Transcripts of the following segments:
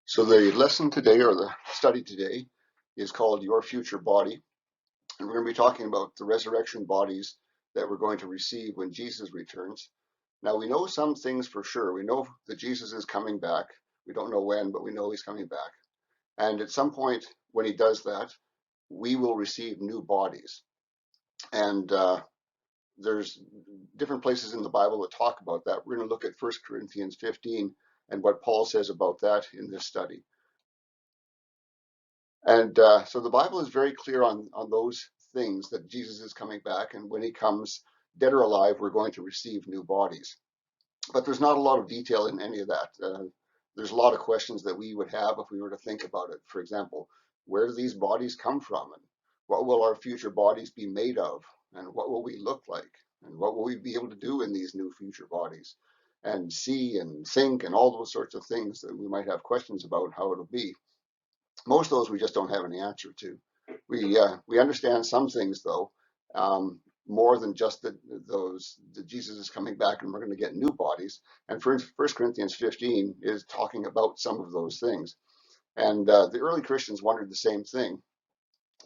So the lesson today, or the study today, is called Your Future Body. And we're going to be talking about the resurrection bodies that we're going to receive when Jesus returns. Now, we know some things for sure. We know that Jesus is coming back. We don't know when, but we know he's coming back. And at some point when he does that, we will receive new bodies. And there's different places in the Bible that talk about that. We're going to look at 1 Corinthians 15 and what Paul says about that in this study. And so the Bible is very clear on those things, that Jesus is coming back, and when he comes, dead or alive, we're going to receive new bodies. But there's not a lot of detail in any of that. There's a lot of questions that we would have if we were to think about it. For example, where do these bodies come from? And what will our future bodies be made of? And what will we look like? And what will we be able to do in these new future bodies? And see and think and all those sorts of things that we might have questions about how it'll be. Most of those we just don't have any answer to. We understand some things though, more than just that Jesus is coming back and we're going to get new bodies. And 1 Corinthians 15 is talking about some of those things. And the early Christians wondered the same thing.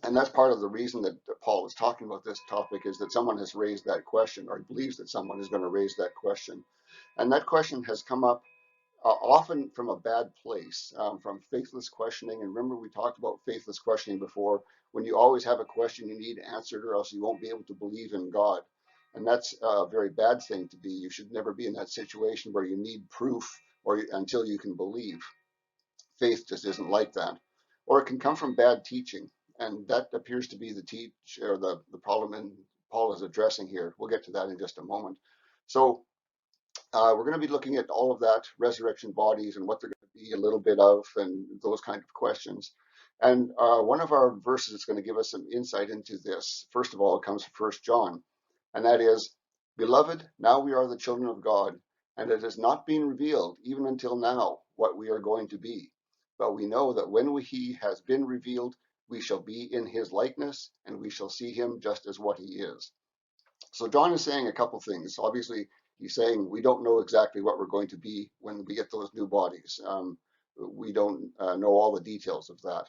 And that's part of the reason that Paul is talking about this topic, is that someone has raised that question, or he believes that someone is going to raise that question. And that question has come up often from a bad place, from faithless questioning. And remember, we talked about faithless questioning before. When you always have a question you need answered, or else you won't be able to believe in God. And that's a very bad thing to be. You should never be in that situation where you need proof until you can believe. Faith just isn't like that. Or it can come from bad teaching. And that appears to be the problem Paul is addressing here. We'll get to that in just a moment. So we're going to be looking at all of that, resurrection bodies and what they're going to be a little bit of, and those kind of questions. And one of our verses is going to give us some insight into this. First of all, it comes from 1 John, and that is, "Beloved, now we are the children of God, and it has not been revealed, even until now, what we are going to be. But we know that when he has been revealed, we shall be in his likeness, and we shall see him just as what he is." So John is saying a couple things. Obviously, he's saying we don't know exactly what we're going to be when we get those new bodies. We don't know all the details of that.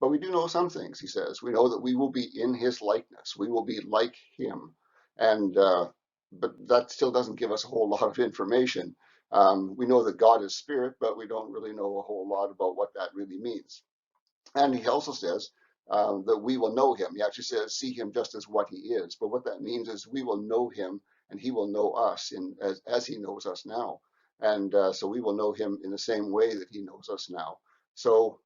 But we do know some things, he says. We know that we will be in his likeness. We will be like him. And but that still doesn't give us a whole lot of information. We know that God is spirit, but we don't really know a whole lot about what that really means. And he also says that we will know him. He actually says, see him just as what he is. But what that means is we will know him and he will know us as he knows us now. And so we will know him in the same way that he knows us now. So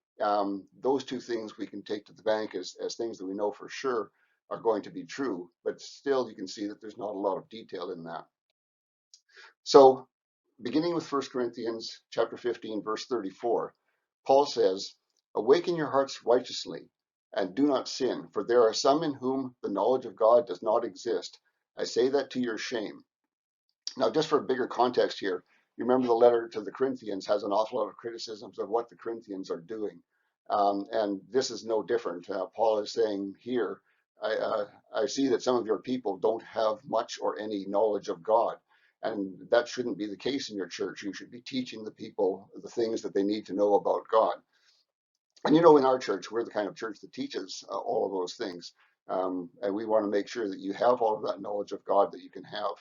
those two things we can take to the bank as things that we know for sure are going to be true. But still, you can see that there's not a lot of detail in that. So beginning with 1 Corinthians chapter 15, verse 34, Paul says, "Awaken your hearts righteously, and do not sin, for there are some in whom the knowledge of God does not exist. I say that to your shame." Now, just for a bigger context here, you remember the letter to the Corinthians has an awful lot of criticisms of what the Corinthians are doing. And this is no different. Paul is saying here, I see that some of your people don't have much or any knowledge of God. And that shouldn't be the case in your church. You should be teaching the people the things that they need to know about God. And you know, in our church, we're the kind of church that teaches all of those things. And we want to make sure that you have all of that knowledge of God that you can have.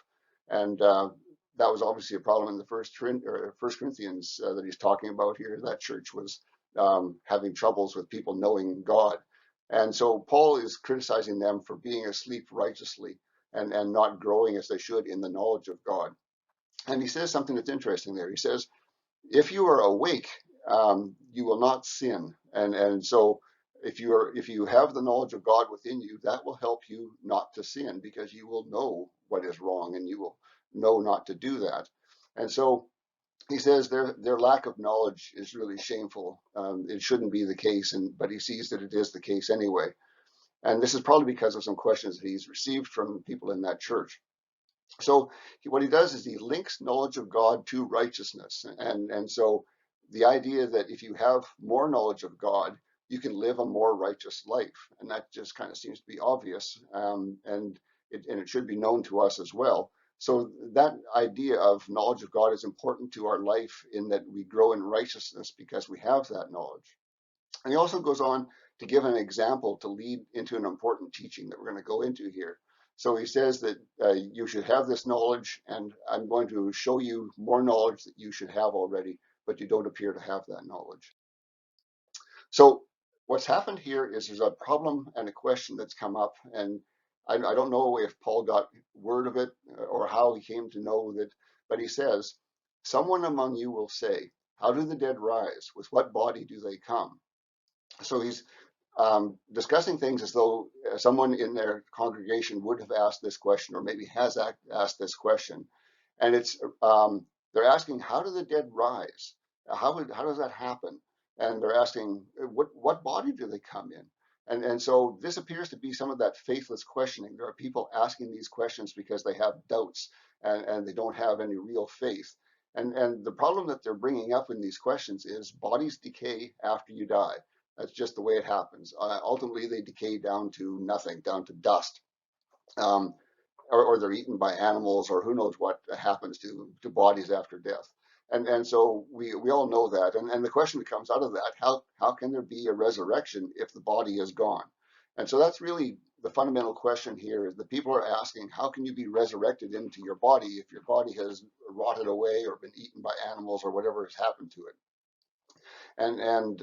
And that was obviously a problem in the First Corinthians that he's talking about here. That church was having troubles with people knowing God. And so Paul is criticizing them for being asleep righteously and not growing as they should in the knowledge of God. And he says something that's interesting there. He says, if you are awake, you will not sin. And so if you have the knowledge of God within you, that will help you not to sin, because you will know what is wrong and you will know not to do that. And so he says their lack of knowledge is really shameful. It shouldn't be the case, but he sees that it is the case anyway. And this is probably because of some questions that he's received from people in that church. So what he does is he links knowledge of God to righteousness. And so the idea that if you have more knowledge of God, you can live a more righteous life. And that just kind of seems to be obvious. And it should be known to us as well. So that idea of knowledge of God is important to our life in that we grow in righteousness because we have that knowledge. And he also goes on to give an example to lead into an important teaching that we're going to go into here. So he says that you should have this knowledge, and I'm going to show you more knowledge that you should have already, but you don't appear to have that knowledge. So what's happened here is there's a problem and a question that's come up, and I don't know if Paul got word of it or how he came to know that, but he says, someone among you will say, how do the dead rise? With what body do they come? So he's discussing things as though someone in their congregation would have asked this question, or maybe has asked this question. And it's they're asking, how do the dead rise? How does that happen? And they're asking, what body do they come in? And so this appears to be some of that faithless questioning. There are people asking these questions because they have doubts and they don't have any real faith. And the problem that they're bringing up in these questions is bodies decay after you die. That's just the way it happens. Ultimately, they decay down to nothing, down to dust. Um, or they're eaten by animals, or who knows what happens to bodies after death. And so we all know that. And the question that comes out of that, how can there be a resurrection if the body is gone? And so that's really the fundamental question here, is that people are asking, how can you be resurrected into your body if your body has rotted away or been eaten by animals or whatever has happened to it? And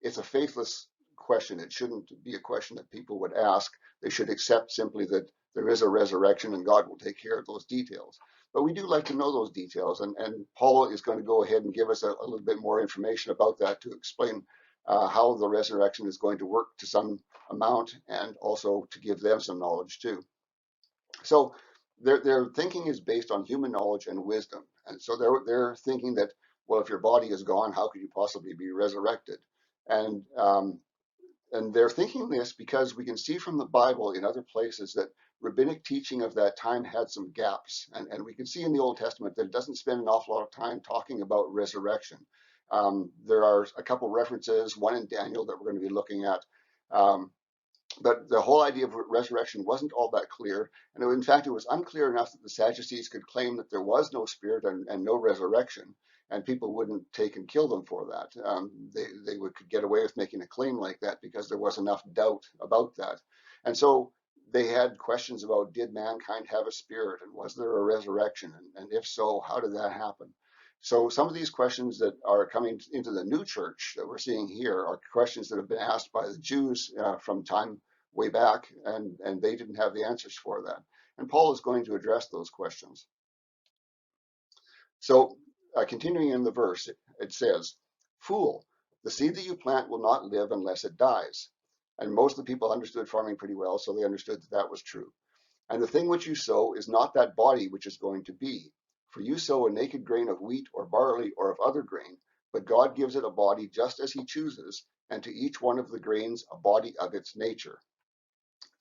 it's a faithless question. It shouldn't be a question that people would ask. They should accept simply that there is a resurrection and God will take care of those details. But we do like to know those details, and Paul is going to go ahead and give us a little bit more information about that to explain how the resurrection is going to work to some amount, and also to give them some knowledge too. So their thinking is based on human knowledge and wisdom, and so they're thinking that, well, if your body is gone, how could you possibly be resurrected? And and they're thinking this because we can see from the Bible in other places that rabbinic teaching of that time had some gaps, and we can see in the Old Testament that it doesn't spend an awful lot of time talking about resurrection. There are a couple references, one in Daniel that we're going to be looking at. Um, but the whole idea of resurrection wasn't all that clear. And in fact, it was unclear enough that the Sadducees could claim that there was no spirit and no resurrection, and people wouldn't take and kill them for that. Could get away with making a claim like that because there was enough doubt about that. And so they had questions about, did mankind have a spirit, and was there a resurrection? And if so, how did that happen? So some of these questions that are coming into the new church that we're seeing here are questions that have been asked by the Jews from time way back, and they didn't have the answers for that. And Paul is going to address those questions. So continuing in the verse, it says, fool, the seed that you plant will not live unless it dies. And most of the people understood farming pretty well, so they understood that that was true. And the thing which you sow is not that body which is going to be. For you sow a naked grain of wheat or barley or of other grain, but God gives it a body just as he chooses, and to each one of the grains a body of its nature.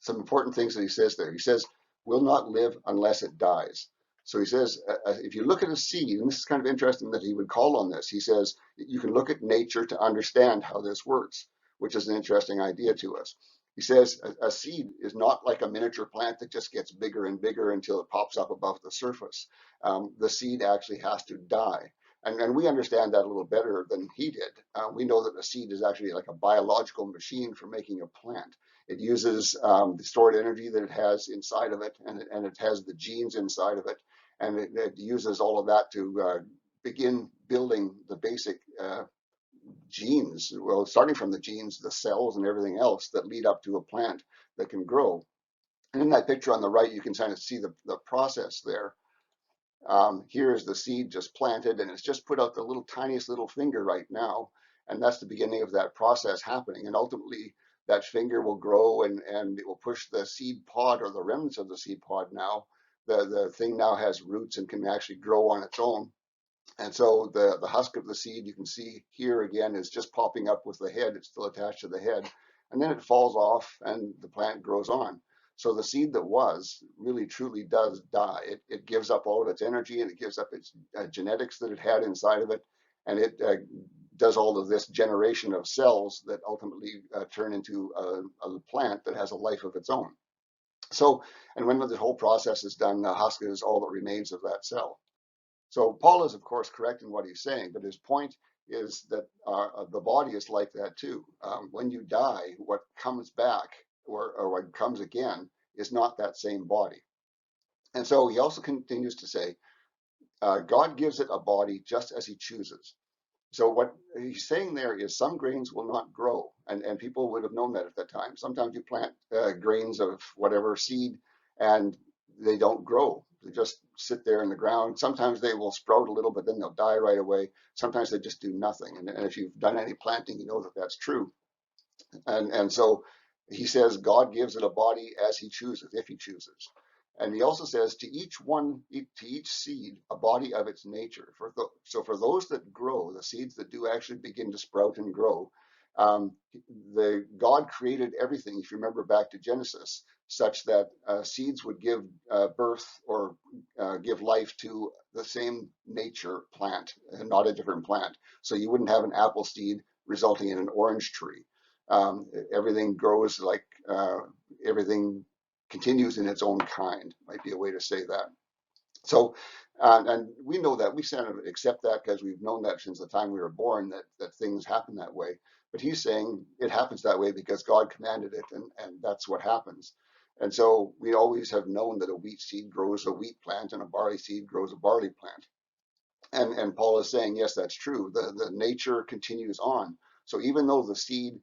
Some important things that he says there. He says, will not live unless it dies. So he says, if you look at a seed, and this is kind of interesting that he would call on this, he says, you can look at nature to understand how this works, which is an interesting idea to us. He says a seed is not like a miniature plant that just gets bigger and bigger until it pops up above the surface. The seed actually has to die. And we understand that a little better than he did. We know that a seed is actually like a biological machine for making a plant. It uses the stored energy that it has inside of it, and it has the genes inside of it, and it uses all of that to begin building the basic genes, well, starting from the genes, the cells, and everything else that lead up to a plant that can grow. And in that picture on the right, you can kind of see the process there. Here is the seed just planted, and it's just put out the tiniest little finger right now, and that's the beginning of that process happening. And ultimately, that finger will grow, and it will push the seed pod, or the remnants of the seed pod now. The thing now has roots and can actually grow on its own. And so the husk of the seed, you can see here again, is just popping up with the head. It's still attached to the head. And then it falls off and the plant grows on. So the seed that was really truly does die. It gives up all of its energy, and it gives up its genetics that it had inside of it. And it does all of this generation of cells that ultimately turn into a plant that has a life of its own. So, and when the whole process is done, the husk is all that remains of that cell. So Paul is, of course, correct in what he's saying, but his point is that the body is like that too. When you die, what comes back or what comes again is not that same body. And so he also continues to say, God gives it a body just as he chooses. So what he's saying there is some grains will not grow, and people would have known that at that time. Sometimes you plant grains of whatever seed, and they don't grow. They just sit there in the ground. Sometimes they will sprout a little, but then they'll die right away. Sometimes they just do nothing. And if you've done any planting, you know that that's true. And so he says God gives it a body as he chooses, if he chooses. And he also says to each seed, a body of its nature. So for those that grow, the seeds that do actually begin to sprout and grow, God created everything, if you remember back to Genesis, such that seeds would give birth or give life to the same nature plant, and not a different plant. So you wouldn't have an apple seed resulting in an orange tree. Everything grows like everything continues in its own kind, might be a way to say that. So, and we know that, we kind of accept that because we've known that since the time we were born, that things happen that way. But he's saying it happens that way because God commanded it, and that's what happens. And so we always have known that a wheat seed grows a wheat plant and a barley seed grows a barley plant. And Paul is saying, yes, that's true. The nature continues on. So even though the seed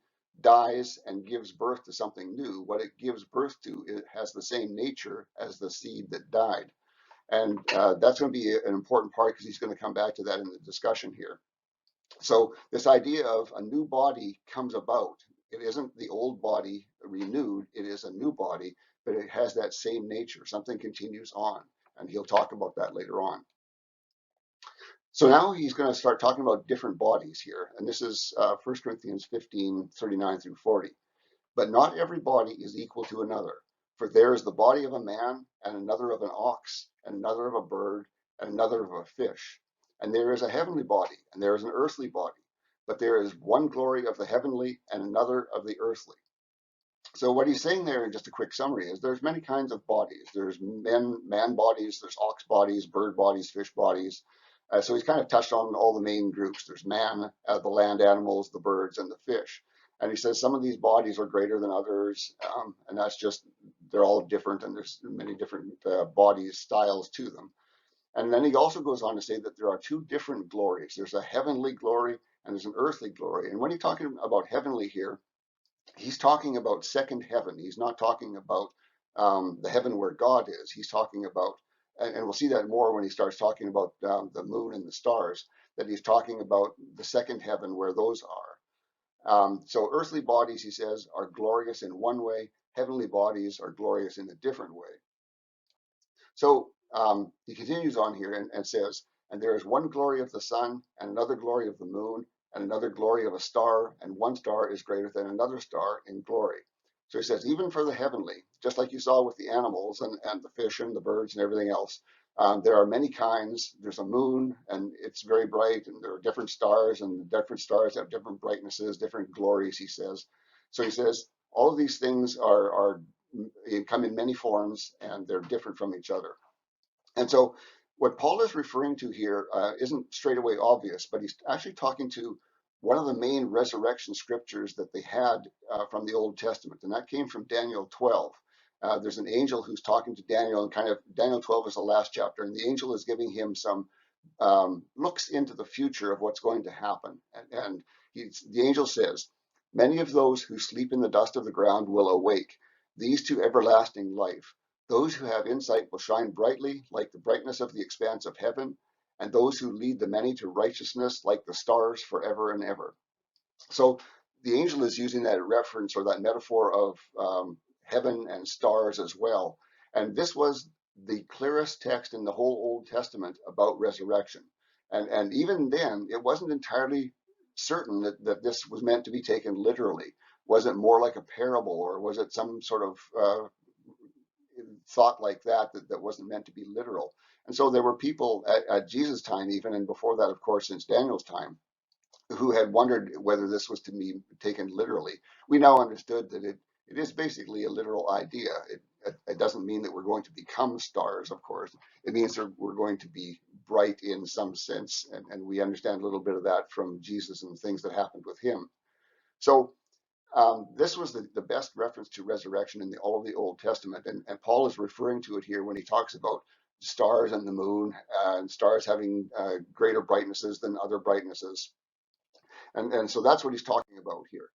dies and gives birth to something new, what it gives birth to, it has the same nature as the seed that died. And that's going to be an important part because he's going to come back to that in the discussion here. So this idea of a new body comes about. It isn't the old body renewed, it is a new body, but it has that same nature. Something continues on. And he'll talk about that later on. So now he's going to start talking about different bodies here. And this is 1 Corinthians 15:39 through 40. But not every body is equal to another. For there is the body of a man, and another of an ox, and another of a bird, and another of a fish. And there is a heavenly body, and there is an earthly body. But there is one glory of the heavenly, and another of the earthly. So what he's saying there in just a quick summary is there's many kinds of bodies. There's man bodies, there's ox bodies, bird bodies, fish bodies. So he's kind of touched on all the main groups. There's man, the land animals, the birds, and the fish. And he says some of these bodies are greater than others, and that's just, they're all different, and there's many different bodies, styles to them. And then he also goes on to say that there are two different glories. There's a heavenly glory and there's an earthly glory. And when he's talking about heavenly here, he's talking about second heaven. He's not talking about the heaven where God is. He's talking about, and we'll see that more when he starts talking about the moon and the stars, that he's talking about the second heaven where those are. So earthly bodies, he says, are glorious in one way. Heavenly bodies are glorious in a different way. So he continues on here and says, and there is one glory of the sun, and another glory of the moon, and another glory of a star, and one star is greater than another star in glory. So he says, even for the heavenly, just like you saw with the animals and the fish and the birds and everything else, there are many kinds. There's a moon, and it's very bright, and there are different stars, and the different stars have different brightnesses, different glories, he says. So he says, all of these things are come in many forms, and they're different from each other. And so what Paul is referring to here isn't straight away obvious, but he's actually talking to one of the main resurrection scriptures that they had from the Old Testament, and that came from Daniel 12. There's an angel who's talking to Daniel, and kind of Daniel 12 is the last chapter, and the angel is giving him some looks into the future of what's going to happen. And the angel says, many of those who sleep in the dust of the ground will awake, these to everlasting life. Those who have insight will shine brightly like the brightness of the expanse of heaven, and those who lead the many to righteousness like the stars forever and ever. So the angel is using that reference or that metaphor of heaven and stars as well. And this was the clearest text in the whole Old Testament about resurrection. And even then, it wasn't entirely certain that this was meant to be taken literally. Was it more like a parable, or was it some sort of thought like that wasn't meant to be literal? And so there were people at Jesus' time, even, and before that, of course, since Daniel's time, who had wondered whether this was to be taken literally. We now understood that it it is basically a literal idea. It doesn't mean that we're going to become stars, of course. It means that we're going to be bright in some sense, and we understand a little bit of that from Jesus and things that happened with him. So this was the best reference to resurrection in all of the Old Testament, and Paul is referring to it here when he talks about stars and the moon, and stars having greater brightnesses than other brightnesses. And so that's what he's talking about here.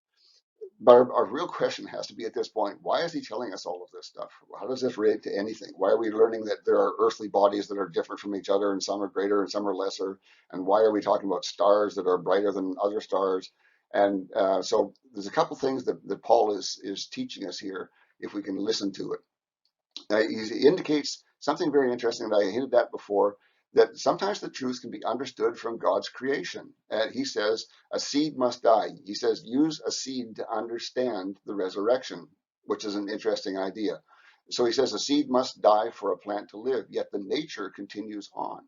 But our real question has to be at this point, why is he telling us all of this stuff? How does this relate to anything? Why are we learning that there are earthly bodies that are different from each other and some are greater and some are lesser? And why are we talking about stars that are brighter than other stars? And so there's a couple things that Paul is teaching us here if we can listen to it. He indicates something very interesting that I hinted at before, that sometimes the truth can be understood from God's creation. He says, a seed must die. He says, use a seed to understand the resurrection, which is an interesting idea. So he says, a seed must die for a plant to live, yet the nature continues on.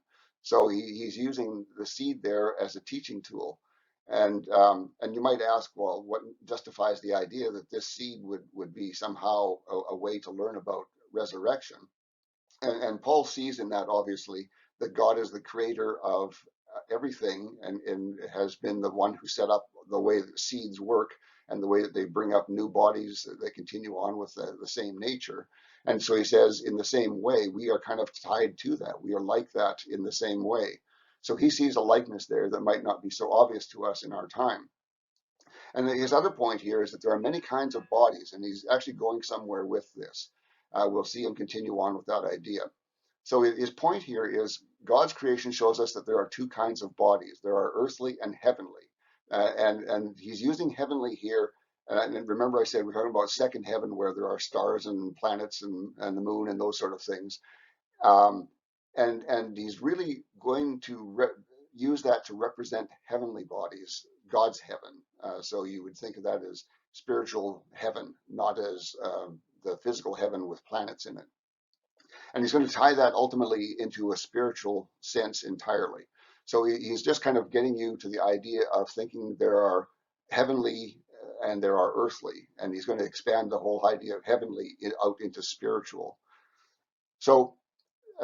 So he's using the seed there as a teaching tool. And you might ask, well, what justifies the idea that this seed would be somehow a way to learn about resurrection? And Paul sees in that, obviously, that God is the creator of everything, and has been the one who set up the way that seeds work and the way that they bring up new bodies that continue on with the same nature. And so he says, in the same way, we are kind of tied to that. We are like that in the same way. So he sees a likeness there that might not be so obvious to us in our time. And his other point here is that there are many kinds of bodies, and he's actually going somewhere with this. We'll see him continue on with that idea. So his point here is God's creation shows us that there are two kinds of bodies. There are earthly and heavenly. And he's using heavenly here. And remember I said we're talking about second heaven where there are stars and planets and the moon and those sort of things. Um, and he's really going to use that to represent heavenly bodies, God's heaven. So you would think of that as spiritual heaven, not as the physical heaven with planets in it. And he's going to tie that ultimately into a spiritual sense entirely. So he's just kind of getting you to the idea of thinking there are heavenly and there are earthly, and he's going to expand the whole idea of heavenly out into spiritual. So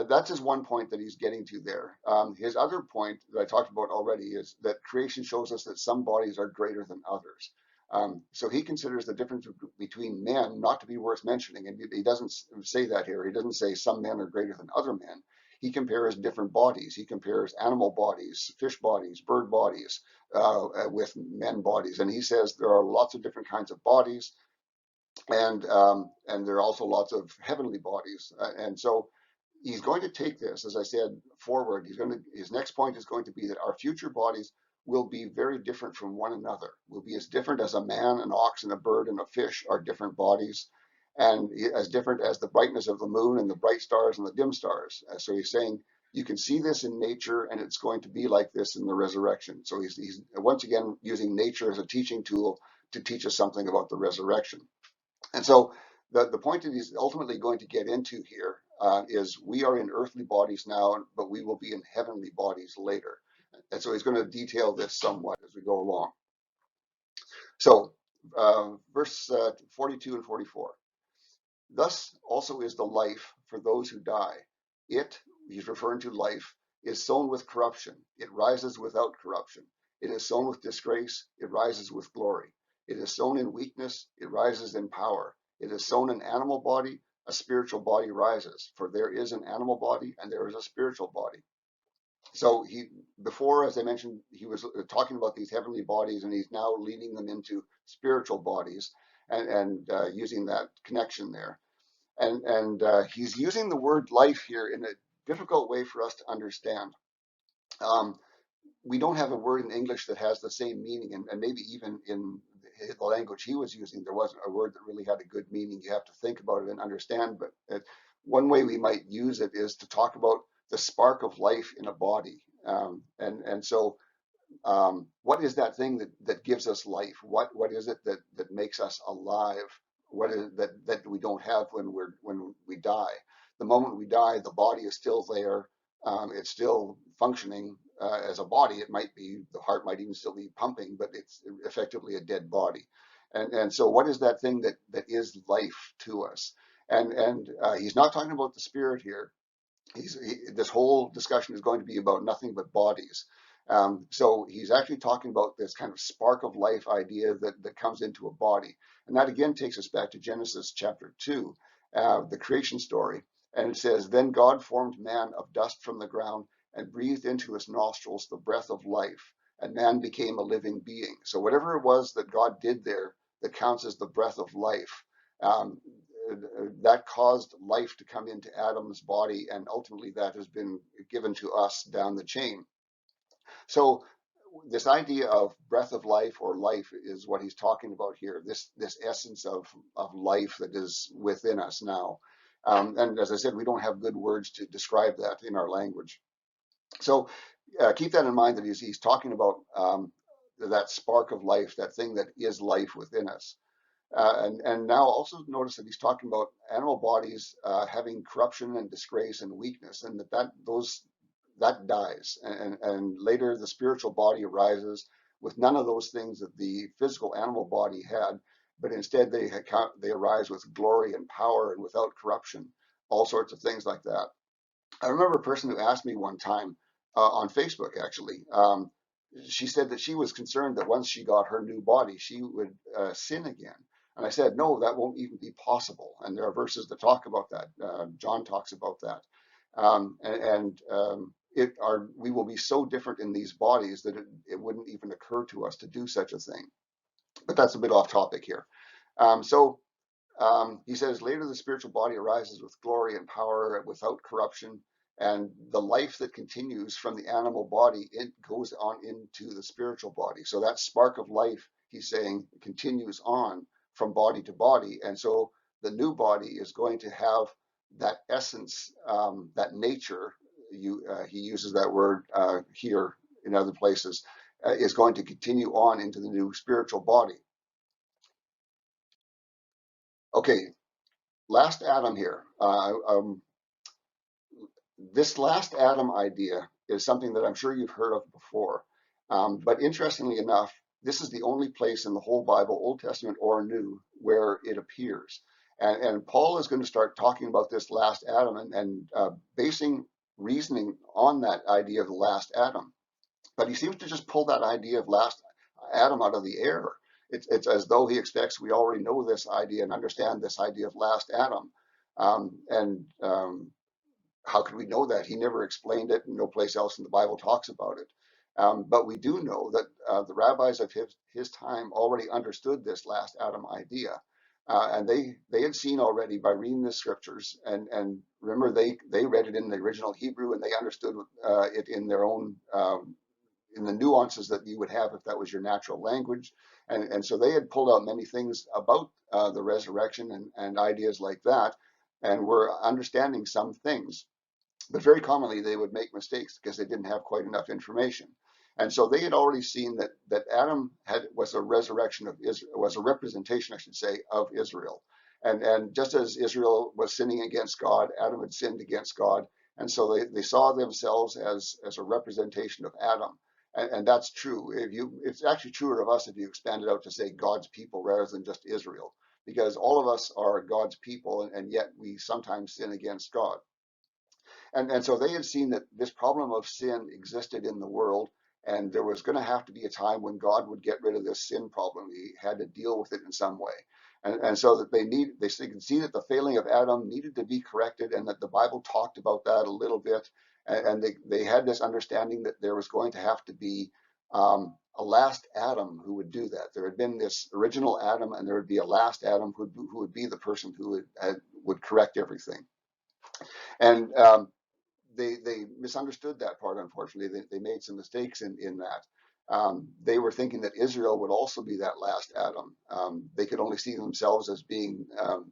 that's his one point that he's getting to there. His other point that I talked about already is that creation shows us that some bodies are greater than others. So he considers the difference between men not to be worth mentioning, and he doesn't say that here. He doesn't say some men are greater than other men. He compares different bodies. He compares animal bodies, fish bodies, bird bodies with men bodies, and he says there are lots of different kinds of bodies, and there are also lots of heavenly bodies, and so he's going to take this, as I said, forward. His next point is going to be that our future bodies will be very different from one another. Will be as different as a man, an ox, and a bird and a fish are different bodies, and as different as the brightness of the moon and the bright stars and the dim stars. So he's saying you can see this in nature, and it's going to be like this in the resurrection. So he's once again using nature as a teaching tool to teach us something about the resurrection. And so the point that he's ultimately going to get into here is we are in earthly bodies now, but we will be in heavenly bodies later. And so he's going to detail this somewhat as we go along. So verse 42 and 44. Thus also is the life for those who die. It, he's referring to life, is sown with corruption. It rises without corruption. It is sown with disgrace. It rises with glory. It is sown in weakness. It rises in power. It is sown an animal body. A spiritual body rises. For there is an animal body and there is a spiritual body. So before, as I mentioned, he was talking about these heavenly bodies, and he's now leading them into spiritual bodies and using that connection there. And he's using the word life here in a difficult way for us to understand. We don't have a word in English that has the same meaning, and maybe even in the language he was using, there wasn't a word that really had a good meaning. You have to think about it and understand. But one way we might use it is to talk about the spark of life in a body. So what is that thing that gives us life? What is it that makes us alive? What is it that we don't have when we die? The moment we die, the body is still there. It's still functioning as a body. It might be, the heart might even still be pumping, but it's effectively a dead body. And so what is that thing that is life to us? And he's not talking about the spirit here. This whole discussion is going to be about nothing but bodies. So he's actually talking about this kind of spark of life idea that comes into a body. And that again takes us back to Genesis chapter 2, the creation story. And it says, Then God formed man of dust from the ground and breathed into his nostrils the breath of life, and man became a living being. So whatever it was that God did there that counts as the breath of life, um, that caused life to come into Adam's body, and ultimately that has been given to us down the chain. So this idea of breath of life or life is what he's talking about here. This essence of life that is within us now. And as I said, we don't have good words to describe that in our language. So keep that in mind that he's talking about that spark of life, that thing that is life within us. And now also notice that he's talking about animal bodies having corruption and disgrace and weakness, and that dies, and later the spiritual body arises with none of those things that the physical animal body had, but instead they arise with glory and power and without corruption, all sorts of things like that. I remember a person who asked me one time on Facebook, actually. She said that she was concerned that once she got her new body, she would sin again. And I said, no, that won't even be possible. And there are verses that talk about that. John talks about that. We will be so different in these bodies that it wouldn't even occur to us to do such a thing. But that's a bit off topic here. So he says, later the spiritual body arises with glory and power without corruption, and the life that continues from the animal body, it goes on into the spiritual body. So that spark of life, he's saying, continues on from body to body. And so the new body is going to have that essence, that nature, he uses that word here in other places, is going to continue on into the new spiritual body. Okay, last Adam here. This last Adam idea is something that I'm sure you've heard of before. But interestingly enough, this is the only place in the whole Bible, Old Testament or New, where it appears. And Paul is going to start talking about this last Adam and basing reasoning on that idea of the last Adam. But he seems to just pull that idea of last Adam out of the air. It's as though he expects we already know this idea and understand this idea of last Adam. How could we know that? He never explained it, and no place else in the Bible talks about it. But we do know that the rabbis of his time already understood this last Adam idea. And they had seen already by reading the scriptures, and remember they read it in the original Hebrew, and they understood it in their own in the nuances that you would have if that was your natural language. And so they had pulled out many things about the resurrection and ideas like that, and were understanding some things. But very commonly they would make mistakes because they didn't have quite enough information. And so they had already seen that Adam was a resurrection of Israel, was a representation, I should say, of Israel. And just as Israel was sinning against God, Adam had sinned against God. And so they saw themselves as a representation of Adam. And that's true. It's actually truer of us if you expand it out to say God's people rather than just Israel, because all of us are God's people, and yet we sometimes sin against God. And so they had seen that this problem of sin existed in the world, and there was going to have to be a time when God would get rid of this sin problem. He had to deal with it in some way. And so that they could see that the failing of Adam needed to be corrected, and that the Bible talked about that a little bit. And they had this understanding that there was going to have to be a last Adam who would do that. There had been this original Adam, and there would be a last Adam who would be the person who would correct everything. And they misunderstood that part, unfortunately. They made some mistakes in that. They were thinking that Israel would also be that last Adam. They could only see themselves as being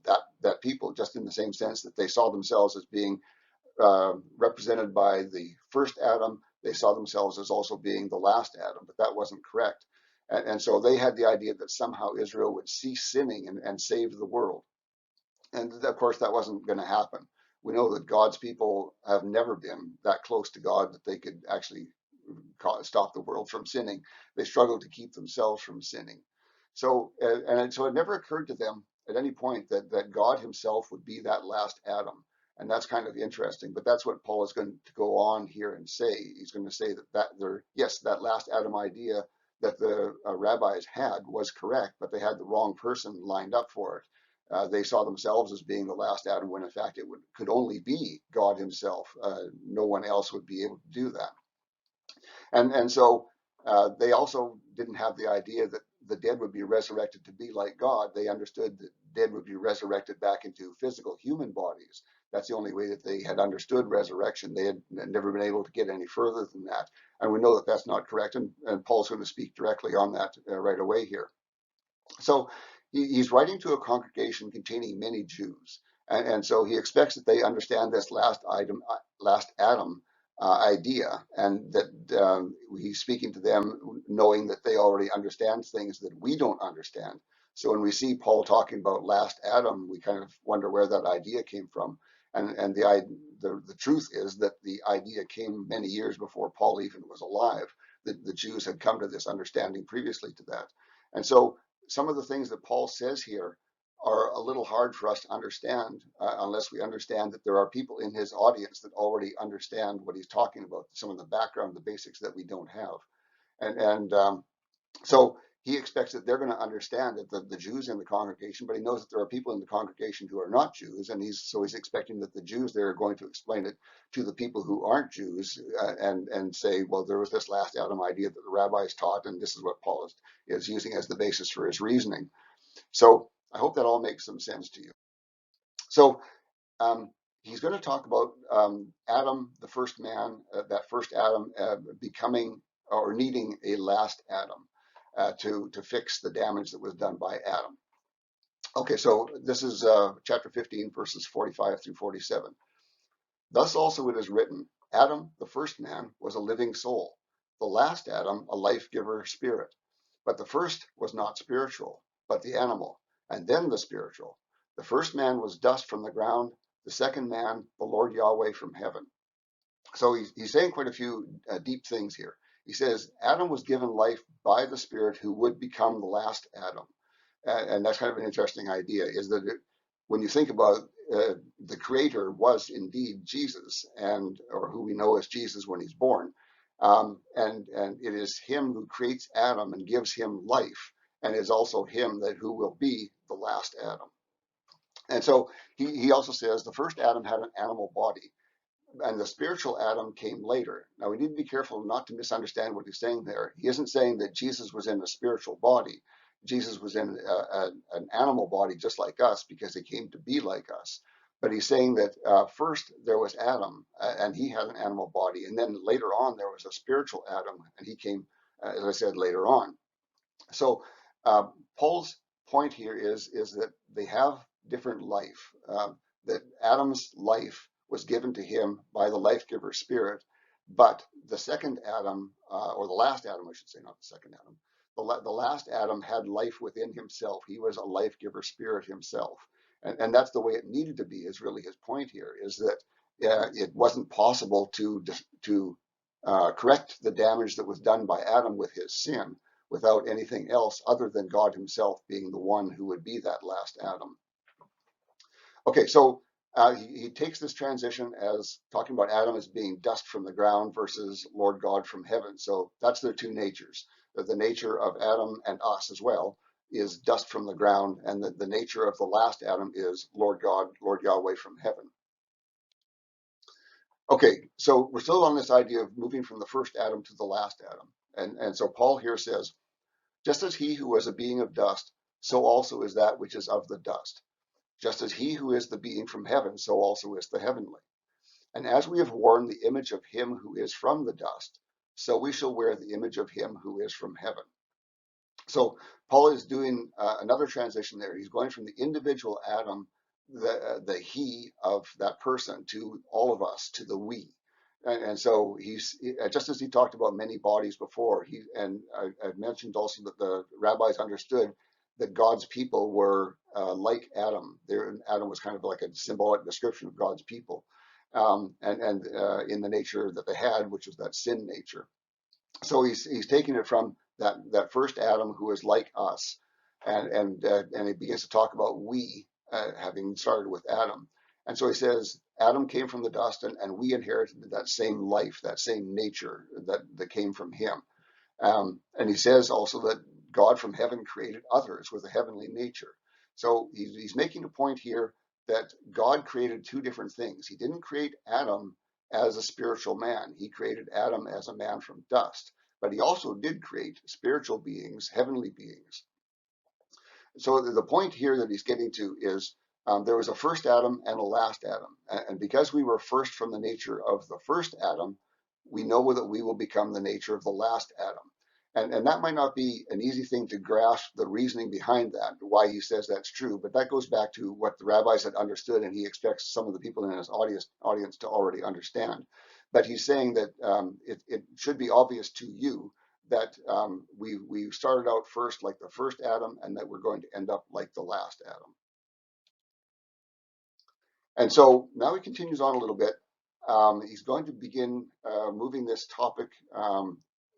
that people, just in the same sense that they saw themselves as being represented by the first Adam. They saw themselves as also being the last Adam, but that wasn't correct. And so they had the idea that somehow Israel would cease sinning and save the world. And of course, that wasn't going to happen. We know that God's people have never been that close to God that they could actually stop the world from sinning. They struggled to keep themselves from sinning. So it never occurred to them at any point that God himself would be that last Adam. And that's kind of interesting, but that's what Paul is going to go on here and say. He's going to say yes, that last Adam idea that the rabbis had was correct, but they had the wrong person lined up for it. They saw themselves as being the last Adam when in fact could only be God himself. No one else would be able to do that. And so they also didn't have the idea that the dead would be resurrected to be like God. They understood that dead would be resurrected back into physical human bodies. That's the only way that they had understood resurrection. They had never been able to get any further than that. And we know that that's not correct. And Paul's going to speak directly on that right away here. So he's writing to a congregation containing many Jews. And so he expects that they understand this last Adam idea, and that he's speaking to them knowing that they already understand things that we don't understand. So when we see Paul talking about last Adam, we kind of wonder where that idea came from. And the truth is that the idea came many years before Paul even was alive. The Jews had come to this understanding previously to that. And so some of the things that Paul says here are a little hard for us to understand unless we understand that there are people in his audience that already understand what he's talking about, some of the background, the basics that we don't have. And so he expects that they're going to understand that the Jews in the congregation, but he knows that there are people in the congregation who are not Jews, and he's expecting that the Jews there are going to explain it to the people who aren't Jews and say, well, there was this last Adam idea that the rabbis taught, and this is what Paul is using as the basis for his reasoning. So I hope that all makes some sense to you. So he's going to talk about Adam, the first man, that first Adam becoming or needing a last Adam to fix the damage that was done by Adam. Okay, so this is chapter 15, verses 45 through 47. Thus also it is written, Adam, the first man, was a living soul, the last Adam, a life-giver spirit. But the first was not spiritual, but the animal, and then the spiritual. The first man was dust from the ground, the second man, the Lord Yahweh from heaven. So he's saying quite a few deep things here. He says Adam was given life by the Spirit who would become the last Adam. And that's kind of an interesting idea, is that when you think about the Creator was indeed Jesus, or who we know as Jesus when he's born. And it is him who creates Adam and gives him life, and is also him who will be the last Adam. And so he also says the first Adam had an animal body, and the spiritual Adam came later. Now we need to be careful not to misunderstand what he's saying there. He isn't saying that Jesus was in a spiritual body. Jesus was in an animal body just like us because he came to be like us. But he's saying that first there was Adam, and he had an animal body, and then later on there was a spiritual Adam, and he came, as I said, later on. So Paul's point here is that they have different life. That Adam's life was given to him by the life giver spirit, but the second Adam, or the last Adam, I should say, not the second Adam, the last Adam had life within himself. He was a life giver spirit himself. And that's the way it needed to be, is really his point here, is that it wasn't possible to correct the damage that was done by Adam with his sin without anything else other than God himself being the one who would be that last Adam. Okay, so he takes this transition as talking about Adam as being dust from the ground versus Lord God from heaven. So that's their two natures. The nature of Adam and us as well is dust from the ground, and the nature of the last Adam is Lord God, Lord Yahweh from heaven. Okay, so we're still on this idea of moving from the first Adam to the last Adam. And so Paul here says, just as he who was a being of dust, so also is that which is of the dust. Just as he who is the being from heaven, so also is the heavenly. And as we have worn the image of him who is from the dust, so we shall wear the image of him who is from heaven. So Paul is doing another transition there. He's going from the individual Adam, the he of that person, to all of us, to the we. And so he's, just as he talked about many bodies before, I've mentioned also that the rabbis understood that God's people were like Adam. Adam was kind of like a symbolic description of God's people, and in the nature that they had, which was that sin nature. So he's taking it from that first Adam who is like us, And he begins to talk about we having started with Adam. And so he says, Adam came from the dust, and we inherited that same life, that same nature that came from him. And he says also that God from heaven created others with a heavenly nature. So he's making a point here that God created two different things. He didn't create Adam as a spiritual man. He created Adam as a man from dust. But he also did create spiritual beings, heavenly beings. So the point here that he's getting to is there was a first Adam and a last Adam. And because we were first from the nature of the first Adam, we know that we will become the nature of the last Adam. And that might not be an easy thing to grasp the reasoning behind that, why he says that's true, but that goes back to what the rabbis had understood, and he expects some of the people in his audience to already understand. But he's saying that it should be obvious to you that we started out first like the first Adam, and that we're going to end up like the last Adam. And so now he continues on a little bit. He's going to begin moving this topic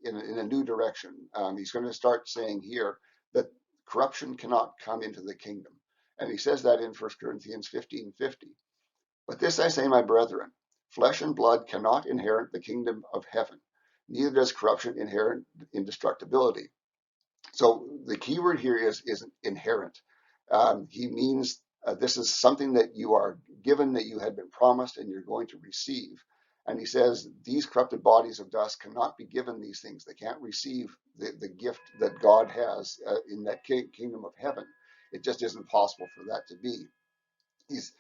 in a new direction. He's going to start saying here that corruption cannot come into the kingdom. And he says that in 1 Corinthians 15:50. But this I say, my brethren, flesh and blood cannot inherit the kingdom of heaven, neither does corruption inherit indestructibility. So the key word here is inherent. He means this is something that you are given, that you had been promised, and you're going to receive. And he says these corrupted bodies of dust cannot be given these things. They can't receive the gift that God has in that kingdom of heaven. It just isn't possible for that to be. He's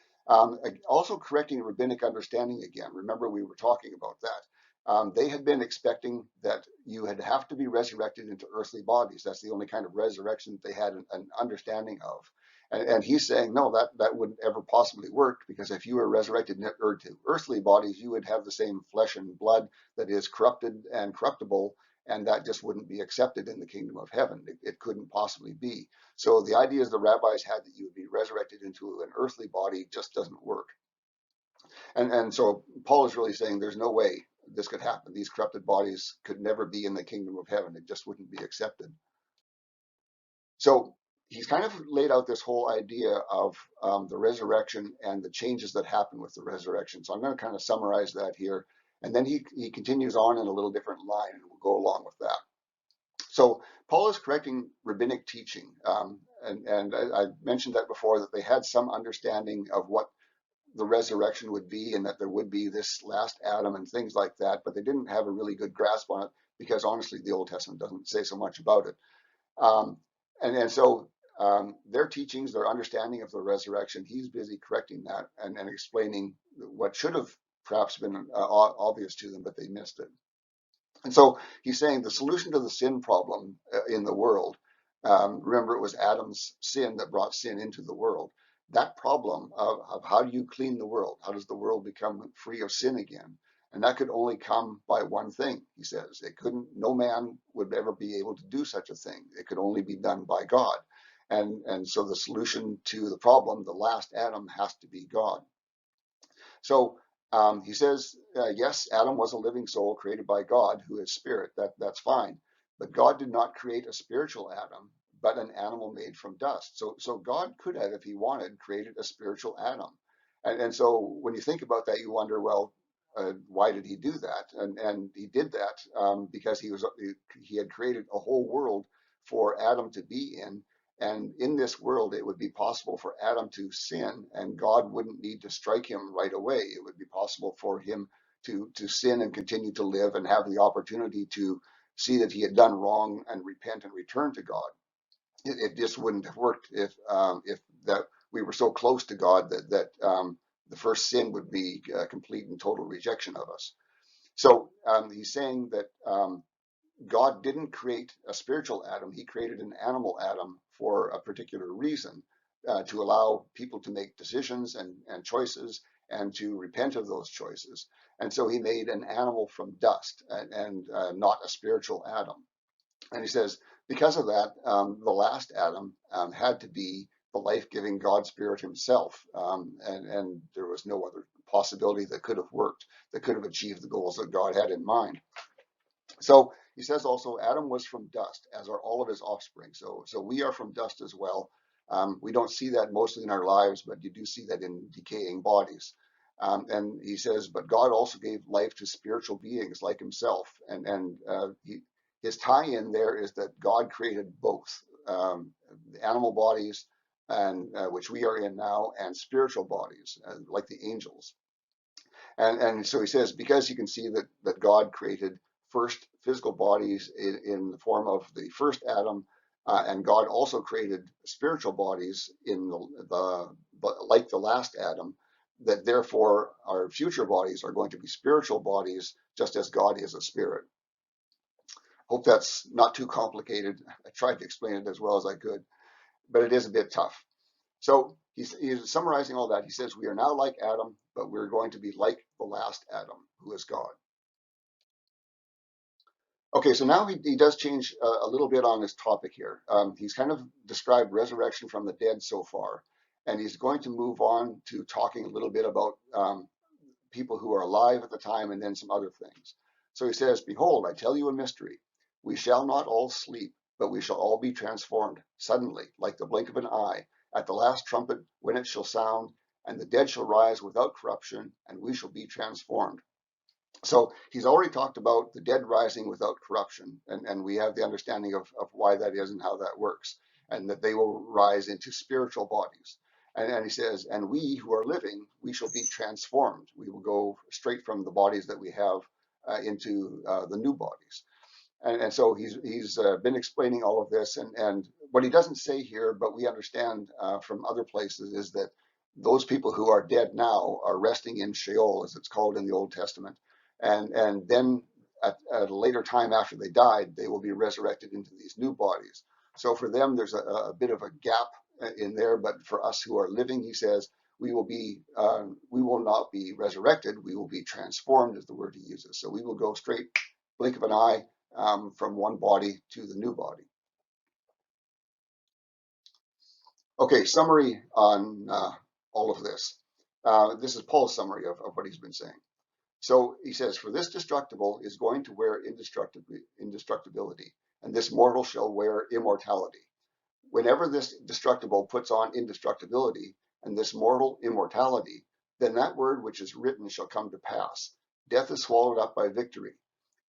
also correcting rabbinic understanding again. Remember, we were talking about that. They had been expecting that you had have to be resurrected into earthly bodies. That's the only kind of resurrection that they had an understanding of. And he's saying, no, that wouldn't ever possibly work, because if you were resurrected to earthly bodies, you would have the same flesh and blood that is corrupted and corruptible, and that just wouldn't be accepted in the kingdom of heaven. It couldn't possibly be. So the ideas the rabbis had that you would be resurrected into an earthly body just doesn't work. And so Paul is really saying there's no way this could happen. These corrupted bodies could never be in the kingdom of heaven. It just wouldn't be accepted. So he's kind of laid out this whole idea of the resurrection and the changes that happen with the resurrection. So I'm going to kind of summarize that here. And then he continues on in a little different line, and we'll go along with that. So Paul is correcting rabbinic teaching. And I mentioned that before, that they had some understanding of what the resurrection would be, and that there would be this last Adam and things like that, but they didn't have a really good grasp on it, because honestly, the Old Testament doesn't say so much about it. So their teachings, their understanding of the resurrection, he's busy correcting that and explaining what should have perhaps been obvious to them, but they missed it. And so he's saying the solution to the sin problem in the world, remember, it was Adam's sin that brought sin into the world. That problem of how do you clean the world? How does the world become free of sin again? And that could only come by one thing, he says. No man would ever be able to do such a thing. It could only be done by God. And so the solution to the problem, the last Adam, has to be God. So he says, yes, Adam was a living soul created by God, who is spirit. That's fine. But God did not create a spiritual Adam, but an animal made from dust. So God could have, if he wanted, created a spiritual Adam. And so when you think about that, you wonder, well, why did he do that? And he did that because he had created a whole world for Adam to be in. And in this world, it would be possible for Adam to sin, and God wouldn't need to strike him right away. It would be possible for him to sin and continue to live and have the opportunity to see that he had done wrong and repent and return to God. It just wouldn't have worked if that we were so close to God that the first sin would be complete and total rejection of us. So he's saying that God didn't create a spiritual Adam. He created an animal Adam for a particular reason, to allow people to make decisions and choices, and to repent of those choices. And so he made an animal from dust, and not a spiritual Adam. And he says, because of that, the last Adam had to be the life-giving God Spirit himself. And there was no other possibility that could have worked, that could have achieved the goals that God had in mind. So He says also Adam was from dust, as are all of his offspring. So we are from dust as well. We don't see that mostly in our lives, but you do see that in decaying bodies. And he says, but God also gave life to spiritual beings like himself. His tie-in there is that God created both animal bodies, and which we are in now, and spiritual bodies, like the angels. And so he says, because you can see that God created first physical bodies in the form of the first Adam, and God also created spiritual bodies in like the last Adam, that therefore our future bodies are going to be spiritual bodies, just as God is a spirit. Hope that's not too complicated. I tried to explain it as well as I could, but it is a bit tough. So he's summarizing all that. He says, we are now like Adam, but we're going to be like the last Adam, who is God. Okay, so now he does change a little bit on his topic here. He's kind of described resurrection from the dead so far, and he's going to move on to talking a little bit about people who are alive at the time and then some other things. So he says, behold, I tell you a mystery. We shall not all sleep, but we shall all be transformed suddenly, like the blink of an eye, at the last trumpet, when it shall sound, and the dead shall rise without corruption, and we shall be transformed. So he's already talked about the dead rising without corruption, and we have the understanding of why that is and how that works, and that they will rise into spiritual bodies. And he says, and we who are living, we shall be transformed. We will go straight from the bodies that we have into the new bodies. And so he's been explaining all of this, and what he doesn't say here, but we understand from other places, is that those people who are dead now are resting in Sheol, as it's called in the Old Testament, and then at a later time after they died, they will be resurrected into these new bodies. So for them, there's a bit of a gap in there, but for us who are living, he says, we will not be resurrected, we will be transformed, is the word he uses. So we will go straight, blink of an eye, from one body to the new body. Okay, summary on all of this. This is Paul's summary of what he's been saying. So he says, for this destructible is going to wear indestructibility, and this mortal shall wear immortality. Whenever this destructible puts on indestructibility, and this mortal immortality, then that word which is written shall come to pass. Death is swallowed up by victory.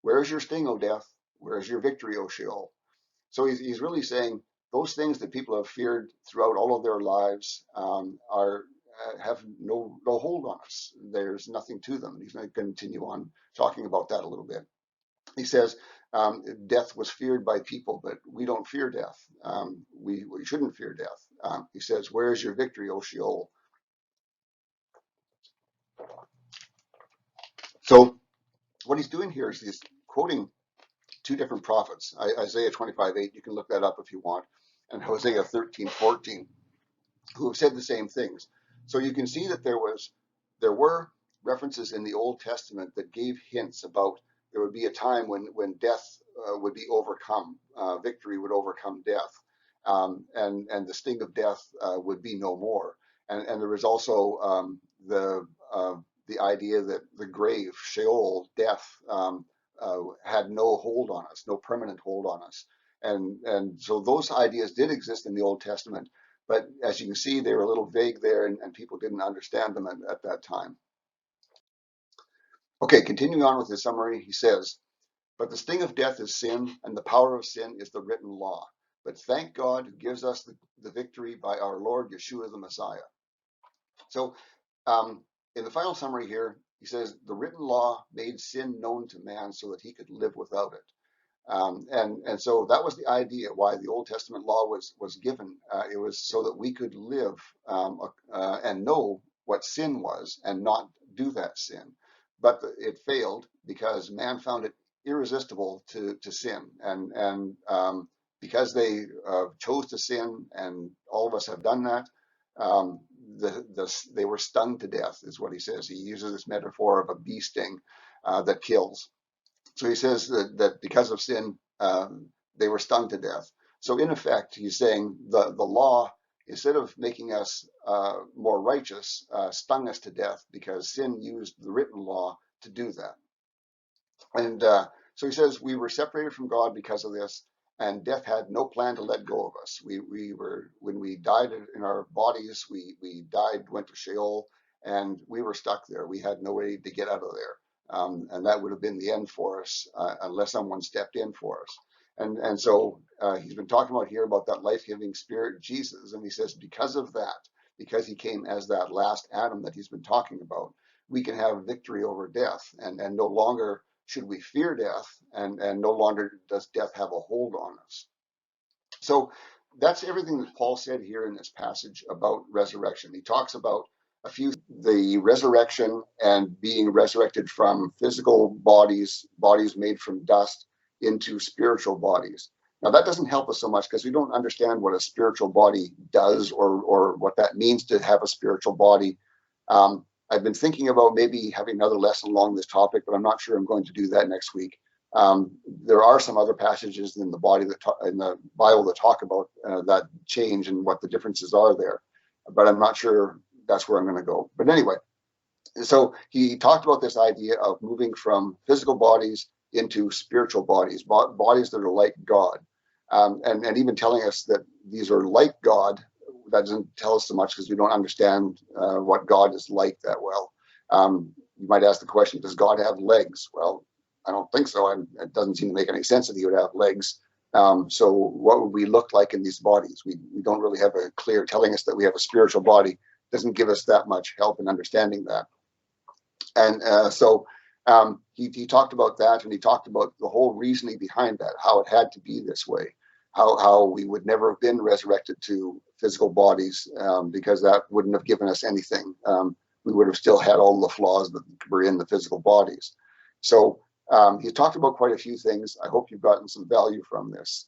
Where is your sting, O death? Where is your victory, O Sheol? So he's really saying those things that people have feared throughout all of their lives have no hold on us. There's nothing to them. He's going to continue on talking about that a little bit. He says death was feared by people, but we don't fear death. We shouldn't fear death. He says, where is your victory, O Sheol? So what he's doing here is he's quoting two different prophets, Isaiah 25:8. You can look that up if you want, and Hosea 13:14, who have said the same things. So you can see that there were references in the Old Testament that gave hints about there would be a time when death would be overcome, victory would overcome death, and the sting of death would be no more. And there was also the idea that the grave, Sheol, death, had no hold on us, no permanent hold on us. And so those ideas did exist in the Old Testament, but as you can see, they were a little vague there, and people didn't understand them at that time. Okay, continuing on with his summary, he says, but the sting of death is sin, and the power of sin is the written law. But thank God who gives us the victory by our Lord Yeshua the Messiah. So in the final summary here, he says, the written law made sin known to man so that he could live without it. And so that was the idea why the Old Testament law was given. It was so that we could live and know what sin was and not do that sin. But it failed because man found it irresistible to sin, and because they chose to sin, and all of us have done that. They were stung to death, is what he says. He uses this metaphor of a bee sting that kills. So he says that because of sin, they were stung to death. So in effect, he's saying the law, instead of making us more righteous, stung us to death because sin used the written law to do that. And So he says, we were separated from God because of this, and death had no plan to let go of us. We were, when we died in our bodies, we died, went to Sheol, and we were stuck there. We had no way to get out of there. And that would have been the end for us unless someone stepped in for us. And so he's been talking about here about that life-giving spirit, Jesus. And he says, because of that, because he came as that last Adam that he's been talking about, we can have victory over death, and no longer should we fear death, and no longer does death have a hold on us. So that's everything that Paul said here in this passage about resurrection. He talks about the resurrection and being resurrected from physical bodies, bodies made from dust, into spiritual bodies. Now that doesn't help us so much because we don't understand what a spiritual body does, or what that means to have a spiritual body. I've been thinking about maybe having another lesson along this topic, but I'm not sure I'm going to do that next week. There are some other passages in the in the Bible that talk about that change and what the differences are there, but I'm not sure that's where I'm going to go. But anyway, so he talked about this idea of moving from physical bodies into spiritual bodies, bodies that are like God, and even telling us that these are like God. That doesn't tell us so much because we don't understand what God is like that well. You might ask the question, does God have legs? Well, I don't think so. And it doesn't seem to make any sense that he would have legs. So what would we look like in these bodies? We don't really have a clear telling us that we have a spiritual body. Doesn't give us that much help in understanding that. And so he talked about that, and he talked about the whole reasoning behind that, how it had to be this way, how we would never have been resurrected to physical bodies, because that wouldn't have given us anything. We would have still had all the flaws that were in the physical bodies. So he talked about quite a few things. I hope you've gotten some value from this.